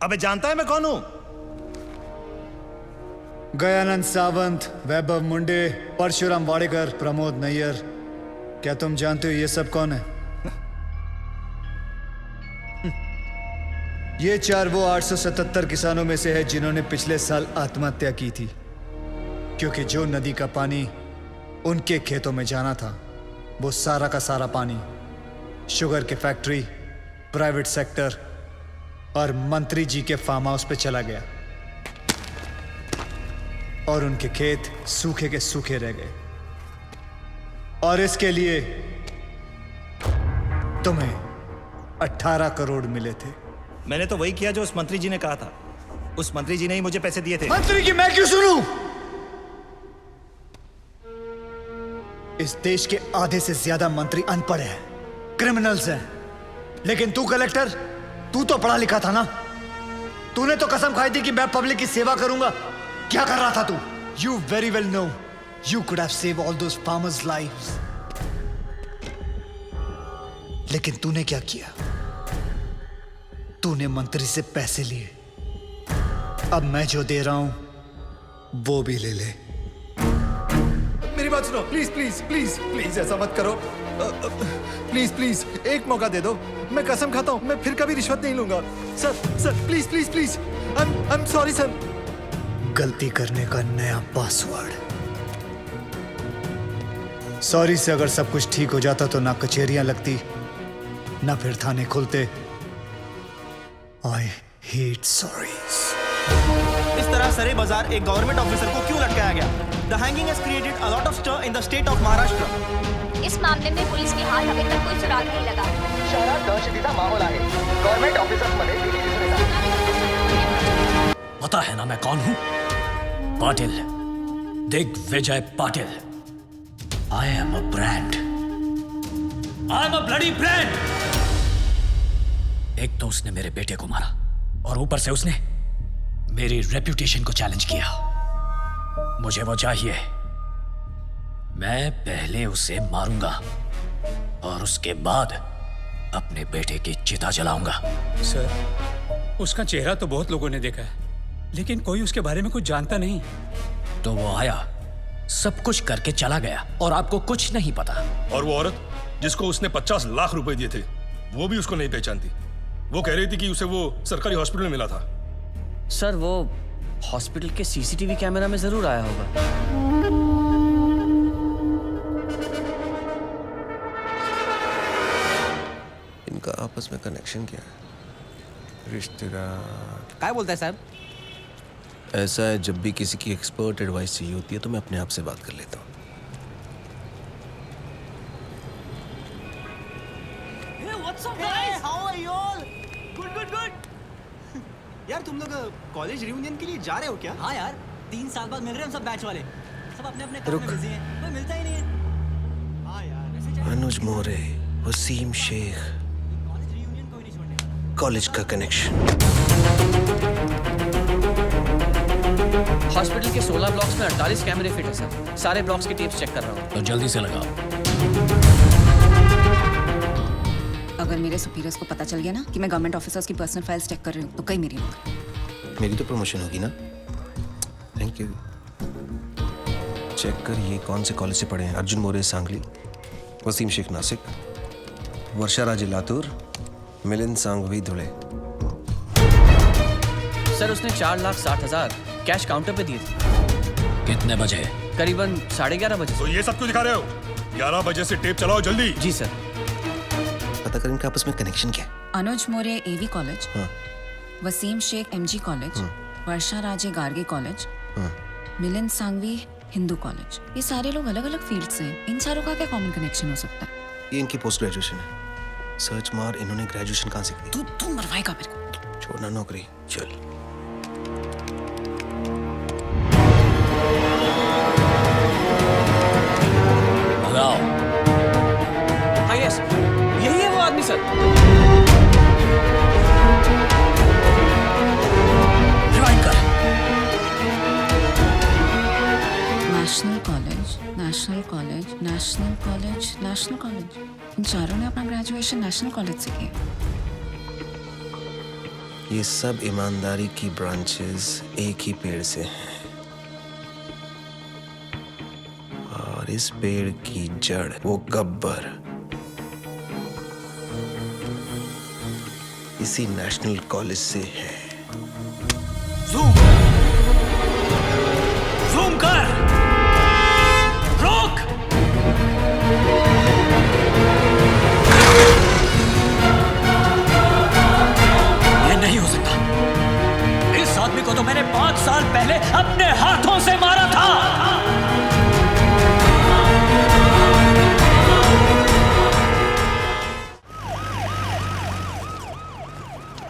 अबे जानता है मैं कौन हूं? गयानंद सावंत, वैभव मुंडे, परशुराम वाडेकर, प्रमोद नैयर। क्या तुम जानते हो ये सब कौन है? ये चार वो 877 किसानों में से है जिन्होंने पिछले साल आत्महत्या की थी, क्योंकि जो नदी का पानी उनके खेतों में जाना था वो सारा का सारा पानी शुगर के फैक्ट्री, प्राइवेट सेक्टर और मंत्री जी के फार्म हाउस पे चला गया और उनके खेत सूखे के सूखे रह गए। और इसके लिए तुम्हें 18 करोड़ मिले थे। मैंने तो वही किया जो उस मंत्री जी ने कहा था। उस मंत्री जी ने ही मुझे पैसे दिए थे। मंत्री की मैं क्यों सुनूं? इस देश के आधे से ज्यादा मंत्री अनपढ़ हैं, क्रिमिनल्स हैं। लेकिन तू कलेक्टर, तू तो पढ़ा लिखा था ना? तूने तो कसम खाई थी कि मैं पब्लिक की सेवा करूंगा। क्या कर रहा था तू? You very well know you could have saved all those farmers' lives. लेकिन तूने क्या किया? तूने मंत्री से पैसे लिए। अब मैं जो दे रहा हूं वो भी ले ले। मेरी बात सुनो, प्लीज प्लीज प्लीज प्लीज ऐसा मत करो। प्लीज प्लीज एक मौका दे दो। मैं कसम खाता हूं मैं फिर कभी रिश्वत नहीं लूंगा। Sir please please please. I am sorry sir. गलती करने का नया पासवर्ड। सॉरी से अगर सब कुछ ठीक हो जाता तो ना कचहरियां लगती, ना फिर थाने खुलते। I hate sorries. इस तरह सरे बाजार एक गवर्नमेंट ऑफिसर को क्यों लटकाया गया? The hanging has created a lot of stir in the state of Maharashtra. इस मामले में पुलिस के हाथ अभी तक कोई सुराग नहीं लगा। शहरात दहशतीचा माहोल आहे। गव्हर्नमेंट ऑफिसर्समध्ये भीती दिसून येते। पता है ना मैं कौन हूं? Patil, Digvijay Patil. I am a brand. I am a bloody brand. एक तो उसने मेरे बेटे को मारा और ऊपर से उसने मेरी रेप्यूटेशन को चैलेंज किया। मुझे वो चाहिए। मैं पहले उसे मारूंगा और उसके बाद अपने बेटे की चिता जलाऊंगा। सर, उसका चेहरा तो बहुत लोगों ने देखा है, लेकिन कोई उसके बारे में कुछ जानता नहीं। तो वो आया, सब कुछ करके चला गया और आपको कुछ नहीं पता। और वो औरत जिसको उसने 50 लाख रुपए दिए थे, वो भी उसको नहीं पहचानती। वो कह रही थी कि उसे वो सरकारी हॉस्पिटल में मिला था। सर वो हॉस्पिटल के सीसीटीवी कैमरा में जरूर आया होगा। इनका आपस में कनेक्शन क्या है? रिश्तेदार। क्या बोलता है साहब? ऐसा है, जब भी किसी की एक्सपर्ट एडवाइस चाहिए होती है तो मैं अपने आप से बात कर लेता हूँ। यार तुम लोग कॉलेज रियूनियन के लिए जा रहे हो क्या? हाँ यार, 3 साल बाद मिल रहे हैं हम सब बैच वाले। सब अपने अपने काम में बिजी हैं, कोई मिलता ही नहीं है। हाँ यार, अनुज मोरे, वसीम शेख, कॉलेज रियूनियन कोई नहीं छोड़ने। कॉलेज का कनेक्शन। हॉस्पिटल के 16 ब्लॉक्स में 48 कैमरे फिट है सर। सारे ब्लॉक्स की टेप्स चेक कर रहा हूँ। तो जल्दी से लगाओ। अगर मेरे सुपीरियर्स को पता चल गया ना कि मैं गवर्नमेंट ऑफिसर्स की पर्सनल फाइल्स चेक कर रही हूँ तो कई मेरी नौकरी। मेरी तो प्रमोशन होगी ना। Thank you. चेक कर ये कौन से कॉलेज से पढ़े हैं। अर्जुन मोरे सांगली, वसीम शेख नासिक, वर्षा राजे लातूर, मिलिंद सांघवी धुले। सर उसने 4,60,000 कैश काउंटर पे दिए थे। कितने बजे? करीबन 11:30 बजे। तो ये सब क्यों दिखा रहे हो? 11 बजे से टेप चलाओ जल्दी। जी सर। पता कर इनका आपस में कनेक्शन क्या है। अनुज मोरे एवी कॉलेज, हाँ। वसीम शेख एमजी कॉलेज, वर्षा राजे गार्गी कॉलेज, मिलिंद सांघवी हिंदू कॉलेज। ये सारे लोग अलग अलग फील्ड से हैं। इन चारों का क्या कॉमन कनेक्शन हो सकता है? ये इनकी पोस्ट ग्रेजुएशन है। सर्च मार, इन्होंने ग्रेजुएशन कहाँ से की? तू मरवाएगा मेरे को। छोड़ना नौकरी, चल। लगाओ। हाँ यस, यही है वो आदमी सर। रिवाइंड कर। National college, national college, national college, national college. इन चारों ने अपना ग्रेजुएशन नेशनल कॉलेज से किया। ये सब ईमानदारी की ब्रांचेस एक ही पेड़ से हैं और इस पेड़ की जड़ वो गब्बर इसी नेशनल कॉलेज से है। जूम कर, रोक। ये नहीं हो सकता। इस आदमी को तो मैंने 5 साल पहले अपने हाथों से मारा था।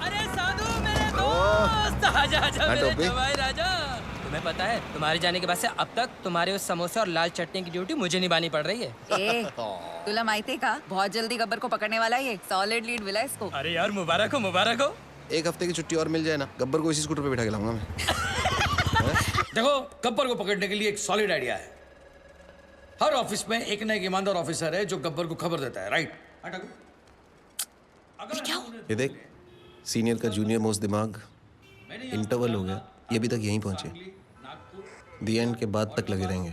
अरे साधु मेरे दोस्त, आजा आजा मेरे जवाई राजा। तुम्हें पता है तुम्हारे जाने के बाद से अब तक तुम्हारे उस समोसे और लाल चटनी की ड्यूटी मुझे निभानी पड़ रही है। ए, तुला माहिती का बहुत जल्दी गब्बर को पकड़ने वाला है ये। सॉलिड लीड मिला इसको। अरे यार मुबारक हो मुबारक हो। एक हफ्ते की छुट्टी और मिल जाए ना, गब्बर को इसी स्कूटर पे बिठा के लाऊंगा मैं। देखो, गब्बर को पकड़ने के लिए एक सॉलिड आइडिया है। हर ऑफिस में एक ना एक ईमानदार ऑफिसर है जो गब्बर को खबर देता है, राइट? ये देख, सीनियर का जूनियर मोस्ट दिमाग इंटरवल हो गया, ये अभी तक यहीं पहुंचे। दी एंड के बाद तक लगे रहेंगे।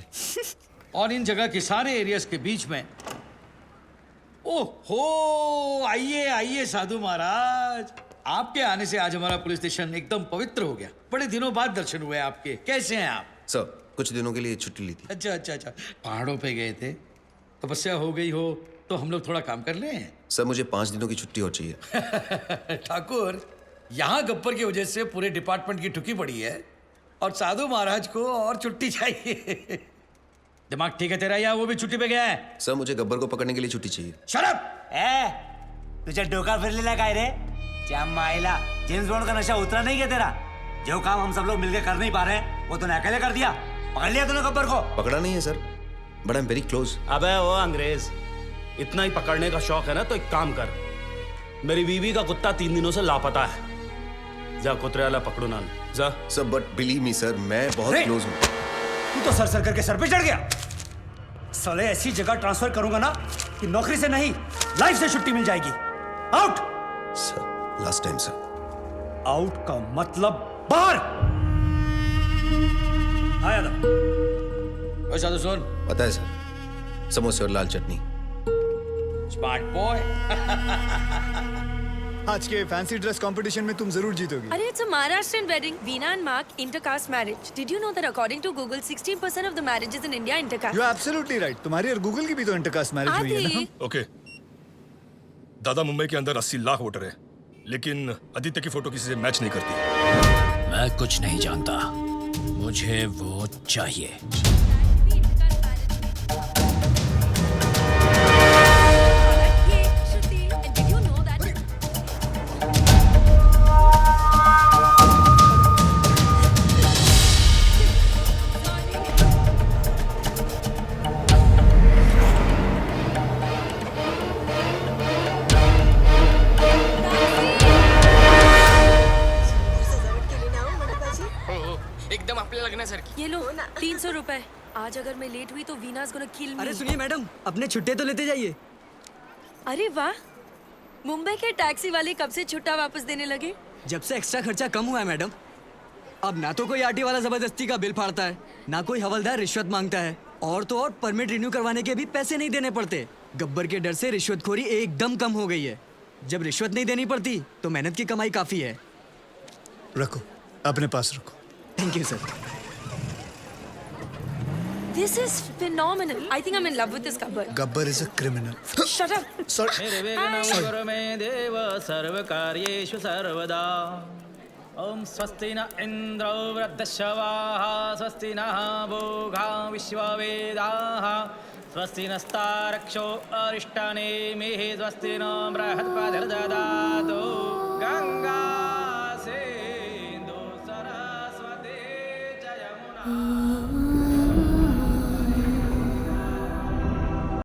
और इन जगह के सारे एरियाज के बीच में। ओहो, आइए आइए साधु महाराज, आपके आने से आज हमारा पुलिस स्टेशन एकदम पवित्र हो गया। बड़े दिनों बाद दर्शन हुए आपके। कैसे हैं आप? सर, कुछ दिनों के लिए छुट्टी ली थी। अच्छा अच्छा अच्छा, पहाड़ों पे गए थे, तपस्या हो गई हो तो हम लोग थोड़ा काम कर लें। सर, मुझे 5 दिनों की छुट्टी और चाहिए। ठाकुर, यहाँ गब्बर की वजह से पूरे डिपार्टमेंट की ठुकी पड़ी है और साधु महाराज को और छुट्टी चाहिए। दिमाग ठीक है तेरा या वो भी छुट्टी पे गया है? सर, मुझे गब्बर को पकड़ने के लिए छुट्टी चाहिए। Shut up! तुझे डोका फिरलेला काय रे? जाम मायला, जेम्स बॉन्ड का नशा उतरा नहीं क्या तेरा? जो काम हम सब लोग मिलकर कर नहीं पा रहे हैं वो तूने अकेले कर दिया। पकड़ लिया तूने गब्बर को? पकड़ा नहीं है sir, but I am very close. अबे वो अंग्रेज, इतना ही पकड़ने का शौक है ना तो एक काम कर, मेरी बीवी का कुत्ता 3 दिनों से लापता है, जा कुतरे वाला पकड़ो ना जा। Sir, but believe me sir, मैं बहुत क्लोज हूँ। तू तो सर करके सर पे चढ़ गया। साले ऐसी जगह ट्रांसफर करूंगा ना कि नौकरी से नहीं लाइफ से छुट्टी मिल जाएगी। Out! Sir, last time sir. Out का मतलब बाहर। आया था। ओए साधु सुन। पता है सर, समोसे और लाल चटनी। Smart boy. आज के फैंसी ड्रेस कंपटीशन में तुम जरूर जीतोगी। Arey, it's a Maharashtrian wedding. Veena and Mark, intercaste marriage. Did you know that according to Google, 16% of the marriages in India are intercaste? You are absolutely right. तुम्हारी और Google की भी तो intercaste marriage हुई है ना? Okay, दादा मुंबई के अंदर 80 लाख वोटर है, लेकिन आदित्य की फोटो किसी से मैच नहीं करती। मैं कुछ नहीं जानता, मुझे वो चाहिए। एकदम आपल्या लग्नासारखी। ये लो 300 रुपए। आज अगर मैं लेट हुई तो वीना's gonna kill me. अरे सुनिए मैडम, अपने छुट्टे तो लेते जाइए। अरे वाह, मुंबई के टैक्सी वाले कब से छुट्टा वापस देने लगे? जब से एक्स्ट्रा खर्चा कम हुआ है मैडम। अब ना तो कोई आरटी वाला जबरदस्ती का बिल फाड़ता है, ना कोई हवलदार रिश्वत मांगता है, और तो और परमिट रिन्यू करवाने के भी पैसे नहीं देने पड़ते। गब्बर के डर से रिश्वतखोरी एकदम कम हो गई है। जब रिश्वत नहीं देनी पड़ती तो मेहनत की कमाई काफी है। रखो, अपने पास रखो। Thank you sir. This is phenomenal. I think I'm in love with this Gabbar. Gabbar is a criminal. Shut up. Sorry. निर्विघ्नं मे देव सर्वकार्येषु सर्वदा। ओम स्वस्ति न इंद्रो वृद्धश्रवाः, स्वस्ति नः भोगा विश्ववेदाः, स्वस्ति नस्तारक्षो अरिष्टानेमिः, स्वस्ति न बृहस्पतिर्दधातु।